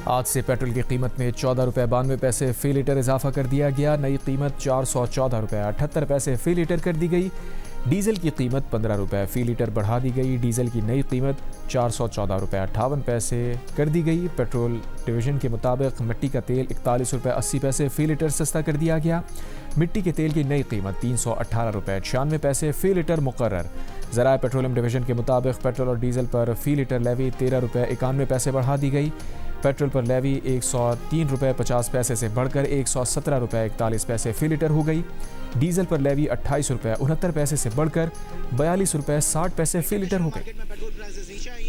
आज से पेट्रोल की कीमत में 14 रुपये 92 पैसे फ़ी लीटर इजाफा कर दिया गया। नई कीमत 414 रुपये 78 पैसे फ़ी लीटर कर दी गई। डीजल की कीमत 15 रुपये फ़ी लीटर बढ़ा दी गई। डीजल की नई कीमत 414 रुपये 58 पैसे कर दी गई। पेट्रोल डिवीज़न के मुताबिक मिट्टी का तेल 41 रुपये 80 पैसे फ़ी लीटर सस्ता कर दिया गया। मिट्टी के तेल की नई कीमत 318 रुपये 96 पैसे फ़ी लीटर मुकर्रर। ज़राए पेट्रोलियम डिवीज़न के मुताबिक पेट्रोल और डीजल पर फ़ी लीटर लेवी 13 रुपये 91 पैसे बढ़ा दी गई। पेट्रोल पर लेवी 103 रुपये 50 पैसे से बढ़कर 117 रुपये 41 पैसे फ़ी लीटर हो गई। डीजल पर लेवी 28 रुपये 69 पैसे से बढ़कर 42 रुपये 60 पैसे फ़ी लीटर हो गई।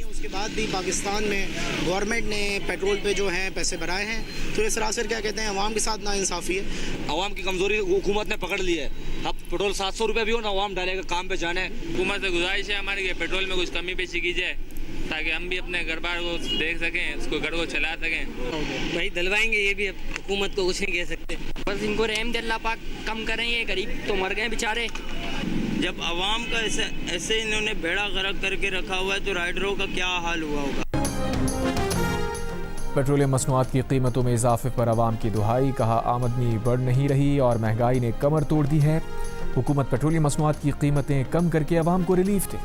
उसके बाद भी पाकिस्तान में गवर्नमेंट ने पेट्रोल पे जो है पैसे बढ़ाए हैं, तो ये सरासर क्या कहते हैं अवाम के साथ नाइंसाफ़ी है। अवाम की कमज़ोरी हुकूमत ने पकड़ ली है। अब पेट्रोल 700 रुपये भी हो ना, अवाम डालेगा काम पे जाने। हुकूमत से गुजारिश है हमारी कि पेट्रोल में कुछ कमी पेशी की जाए ताकि हम भी अपने घर बार को देख सकें, उसको घर को चला सकें। भाई दिलवाएंगे, ये भी हुकूमत को कुछ नहीं कह सकते। बस इनको रहम अल्लाह पाक कम करें, ये गरीब तो मर गए बेचारे। जब आवाम का ऐसे इन्होंने बेड़ा गर्क करके रखा हुआ है तो राइडरों का क्या हाल हुआ होगा। पेट्रोलियम मसनूआत की कीमतों में इजाफे पर आवाम की दुहाई। कहा आमदनी बढ़ नहीं रही और महंगाई ने कमर तोड़ दी है। हुकूमत पेट्रोलियम मसनूआत की कीमतें कम करके आवाम को रिलीफ दे।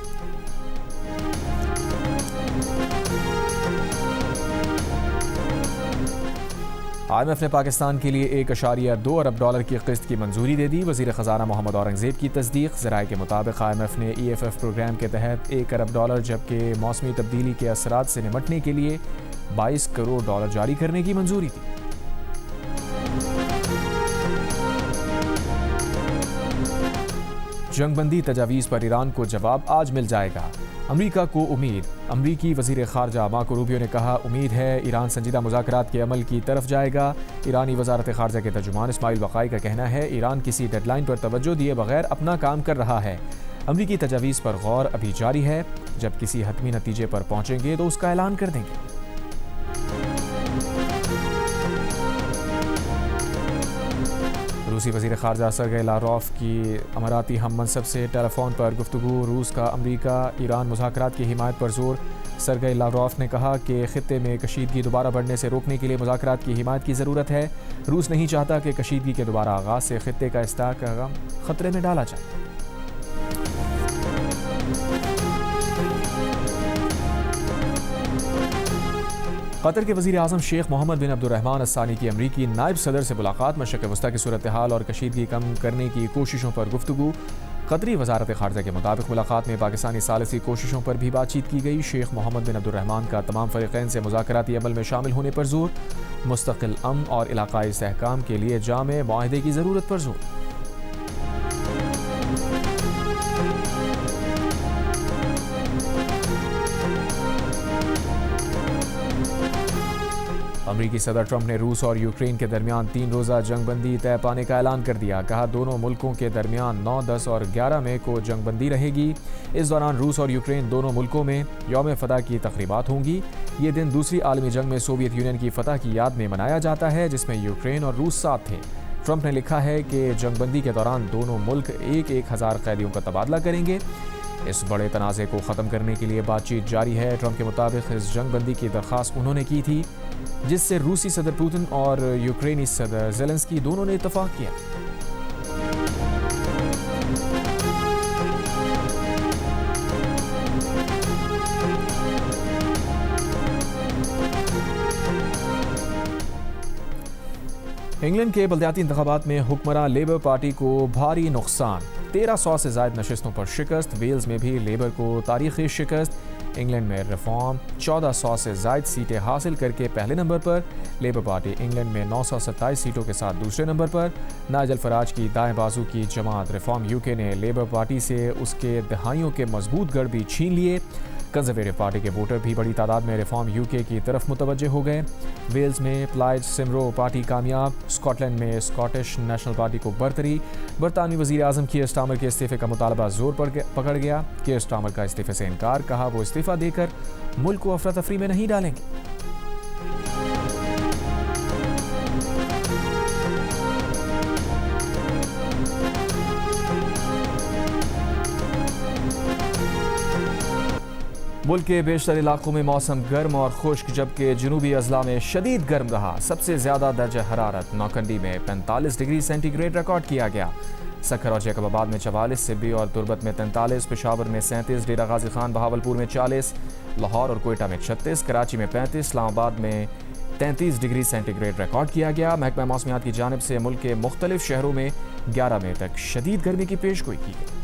IMF ने पाकिस्तान के लिए 1.2 अरब डॉलर की किस्त की मंजूरी दे दी। वज़ीर ख़जाना मोहम्मद औरंगज़ेब की तस्दीक। ज़राए के मुताबिक IMF ने EFF प्रोग्राम के तहत 1 अरब डॉलर जबकि मौसमी तब्दीली के असरात से निपटने के लिए 22 करोड़ डॉलर जारी करने की मंजूरी दी। जंगबंदी तजावीज़ पर ईरान को जवाब आज मिल जाएगा। अमरीका को उम्मीद। अमरीकी वज़ीर ख़ारजा मार्को रूबियो ने कहा उम्मीद है ईरान संजीदा मुज़ाकरात के अमल की तरफ जाएगा। ईरानी वज़ारत ख़ारजा के तर्जुमान इस्माइल वक़ाई का कहना है ईरान किसी डेडलाइन पर तवज्जो दिए बगैर अपना काम कर रहा है। अमरीकी तजावीज़ पर गौर अभी जारी है। जब किसी हतमी नतीजे पर पहुँचेंगे तो उसका ऐलान कर देंगे। रूसी वज़ीर ख़ारजा सरगेई लावरोव की अमाराती हम मनसब से टेलीफोन पर गुफ्तगू। रूस का अमरीका ईरान मुज़ाकरात की हिमायत पर जोर। सरगेई लावरोव ने कहा कि ख़ित्ते में कशीदगी दोबारा बढ़ने से रोकने के लिए मुज़ाकरात की हिमायत की ज़रूरत है। रूस नहीं चाहता कि कशीदगी के दोबारा आगाज़ से ख़ित्ते का इस्तेहकाम ख़तरे में डाला जाए। कतर के वज़ीर आज़म शेख मोहम्मद बिन अब्दुर्रहमान अस्सानी की अमरीकी नायब सदर से मुलाकात। मशरिक़ वस्ता की सूरत हाल और कशीदगी कम करने की कोशिशों पर गुफ्तगू। कतरी वज़ारत ख़ारजा के मुताबिक मुलाकात में पाकिस्तानी सालिसी कोशिशों पर भी बातचीत की गई। शेख मोहम्मद बिन अब्दुर्रहमान का तमाम फ़रीक़ैन से मुज़ाकराती अमल में शामिल होने पर जोर। मुस्तक़िल अमन और इलाक़ाई इस्तेहकाम के लिए जामे मुआहदे की ज़रूरत पर जोर। अमरीकी सदर ट्रंप ने रूस और यूक्रेन के दरमियान 3 रोज़ा जंगबंदी तय पाने का ऐलान कर दिया। कहा दोनों मुल्कों के दरमियान 9, 10 और 11 मई को जंगबंदी रहेगी। इस दौरान रूस और यूक्रेन दोनों मुल्कों में यौम फ़तह की तक़रीबात होंगी। ये दिन दूसरी आलमी जंग में सोवियत यूनियन की फ़तह की याद में मनाया जाता है, जिसमें यूक्रेन और रूस साथ थे। ट्रंप ने लिखा है कि जंगबंदी के दौरान दोनों मुल्क 1,000 कैदियों का तबादला करेंगे। इस बड़े तनाज़े को ख़त्म करने के लिए बातचीत जारी है। ट्रंप के मुताबिक इस जंगबंदी की दरख्वास्त उन्होंने की थी, जिससे रूसी सदर पुतिन और यूक्रेनी सदर ज़ेलेंस्की दोनों ने इत्तफ़ाक़ किया। इंग्लैंड के बल्दियाती इंतख़ाबात में हुक्मरान लेबर पार्टी को भारी नुकसान। 1300 से ज़ायद नशिस्तों पर शिकस्त। वेल्स में भी लेबर को तारीख़ी शिकस्त। इंग्लैंड में रिफॉर्म 1400 से ज़ायद सीटें हासिल करके पहले नंबर पर। लेबर पार्टी इंग्लैंड में 927 सीटों के साथ दूसरे नंबर पर। नाइजल फराज की दाएं बाजू की जमात रिफॉर्म यूके ने लेबर पार्टी से उसके दहाइयों के मजबूत गढ़ भी छीन लिए। कंजर्वेटिव पार्टी के वोटर भी बड़ी तादाद में रिफॉर्म यूके की तरफ मुतवज्जे हो गए। वेल्स में प्लाइड सिमरो पार्टी कामयाब। स्कॉटलैंड में स्कॉटिश नेशनल पार्टी को बरतरी। बरतानवी वज़ीर आज़म कीयर स्टामर के इस्तीफ़े का मुतालबा जोर पकड़ गया। कीयर स्टामर का इस्तीफ़े से इनकार। कहा वो इस्तीफ़ा देकर मुल्क को अफरा तफरी में नहीं डालेंगे। मुल्क के बेशतर इलाकों में मौसम गर्म और खुश्क, जबकि जनूबी अजला में शदीद गर्म रहा। सबसे ज़्यादा दर्जा हरारत नौकंडी में 45 डिग्री सेंटीग्रेड रिकॉर्ड किया गया। सखर और जैकबाबाद में 44, सिब्बी और तुरबत में 43, पेशावर में 37, डेरा गाजी खान बहावलपुर में 40, लाहौर और कोयटा में 36, कराची में 35, इस्लामाबाद में 33 डिग्री सेंटीग्रेड रिकॉर्ड किया गया। महकमा मौसमियात की जानिब से मुल्क के मुख्तलिफ शहरों में 11 मई तक शदीद गर्मी की पेशगोई की गई।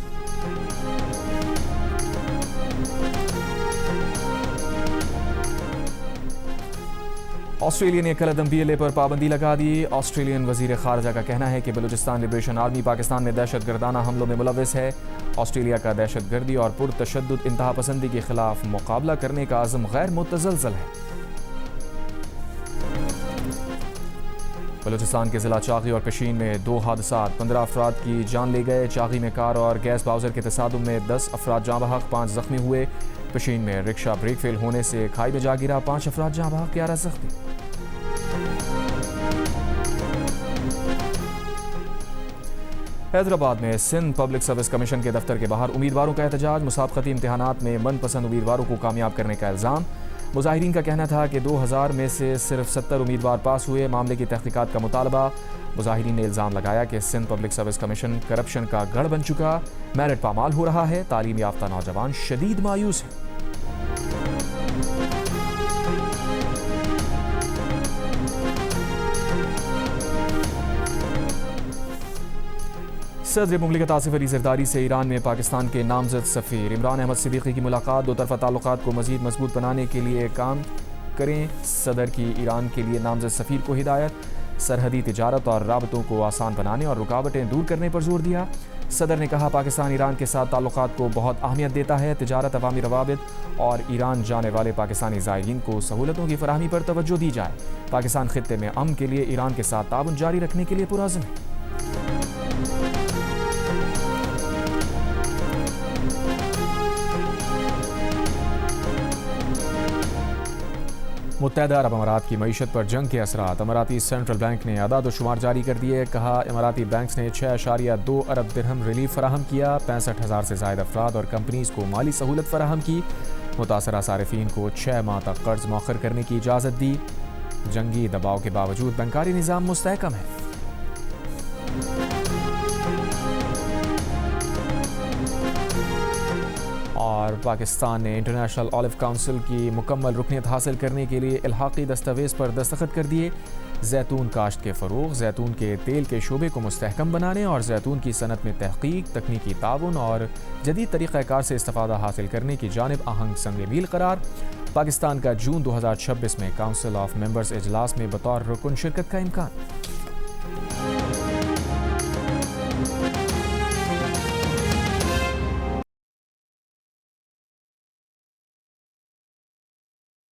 ऑस्ट्रेलिया ने कलअदम BLA पर पाबंदी लगा दी। ऑस्ट्रेलियन वजीर खारजा का कहना है कि बलूचिस्तान लिबरेशन आर्मी पाकिस्तान में दहशत गर्दाना हमलों में मुलविस है। ऑस्ट्रेलिया का दहशत गर्दी और पुरतशद्दुद इंतहा पसंदी के खिलाफ मुकाबला करने का अज़म गैर मुतज़लज़ल है। बलूचिस्तान के जिला चागी और पेशीन में 2 हादसात, 15 अफराद की जान ले गए। चागी में कार और गैस बाउजर के तसादुम में 10 अफराद जाँ बहक, 5 जख्मी हुए। पेशीन में रिक्शा ब्रेक फेल होने से खाई में जा गिरा, 5 अफराद जाँ बहक, 11 जख्मी। हैदराबाद में सिंध पब्लिक सर्विस कमीशन के दफ्तर के बाहर उम्मीदवारों का एहतजाज। मुसाबकती इम्तिहानात में मनपसंद उम्मीदवारों को कामयाब करने का इल्ज़ाम। मुजाहिरीन का कहना था कि 2000 में से सिर्फ 70 उम्मीदवार पास हुए। मामले की तहकीकात का मुतालबा। मुजाहिरीन ने इल्ज़ाम लगाया कि Sindh public service commission corruption का गढ़ बन चुका, मेरिट पामाल हो रहा है। तालीम याफ्ता नौजवान शदीद मायूस हैं। सदर मुमलिकत आसिफ अली जरदारी से ईरान में पाकिस्तान के नामजद सफ़ीर इमरान अहमद सिद्दीकी की मुलाकात। दो तरफ़ा ताल्लुकात को मज़ीद मजबूत बनाने के लिए काम करें। सदर की ईरान के लिए नामजद सफ़ीर को हिदायत। सरहदी तिजारत और राबतों को आसान बनाने और रुकावटें दूर करने पर जोर दिया। सदर ने कहा पाकिस्तान ईरान के साथ ताल्लुकात को बहुत अहमियत देता है। तिजारत, अवामी रवाबित और ईरान जाने वाले पाकिस्तानी ज़ायरीन को सहूलतों की फराहमी पर तवज्जो दी जाए। पाकिस्तान खित्ते में अमन के लिए ईरान के साथ ताउन जारी रखने के लिए पुरअज़्म है। मुत्तहदा अरब अमारात की मईशत पर जंग के असरात। अमाराती सेंट्रल बैंक ने अदाद शुमार जारी कर दिए। कहा इमाराती बैंक्स ने 6.2 अरब दिरहम रिलीफ फराहम किया। 65,000 से ज़ायद अफराद और कंपनीज को माली सहूलत फराहम की। मुतासरा सारिफीन को 6 माह तक कर्ज मौखर करने की इजाज़त दी। जंगी दबाव के बावजूद बैंकारी निज़ाम मुस्तहकम है। और पाकिस्तान ने इंटरनेशनल ऑलिव काउंसिल की मुकम्मल रुकनीत हासिल करने के लिए इल्हाक़ी दस्तावेज़ पर दस्तखत कर दिए। जैतून काश्त के फ़रोग़, जैतून के तेल के शोबे को मुस्तहकम बनाने और जैतून की सनत में तहक़ीक़, तकनीकी ताउन और जदीद तरीक़ाकार से इस्तिफ़ादा हासिल करने की जानिब आहंग संग मील करार। पाकिस्तान का जून 2026 में काउंसिल ऑफ मेंबर्स इजलास में बतौर रुकन शिरकत का इम्कान।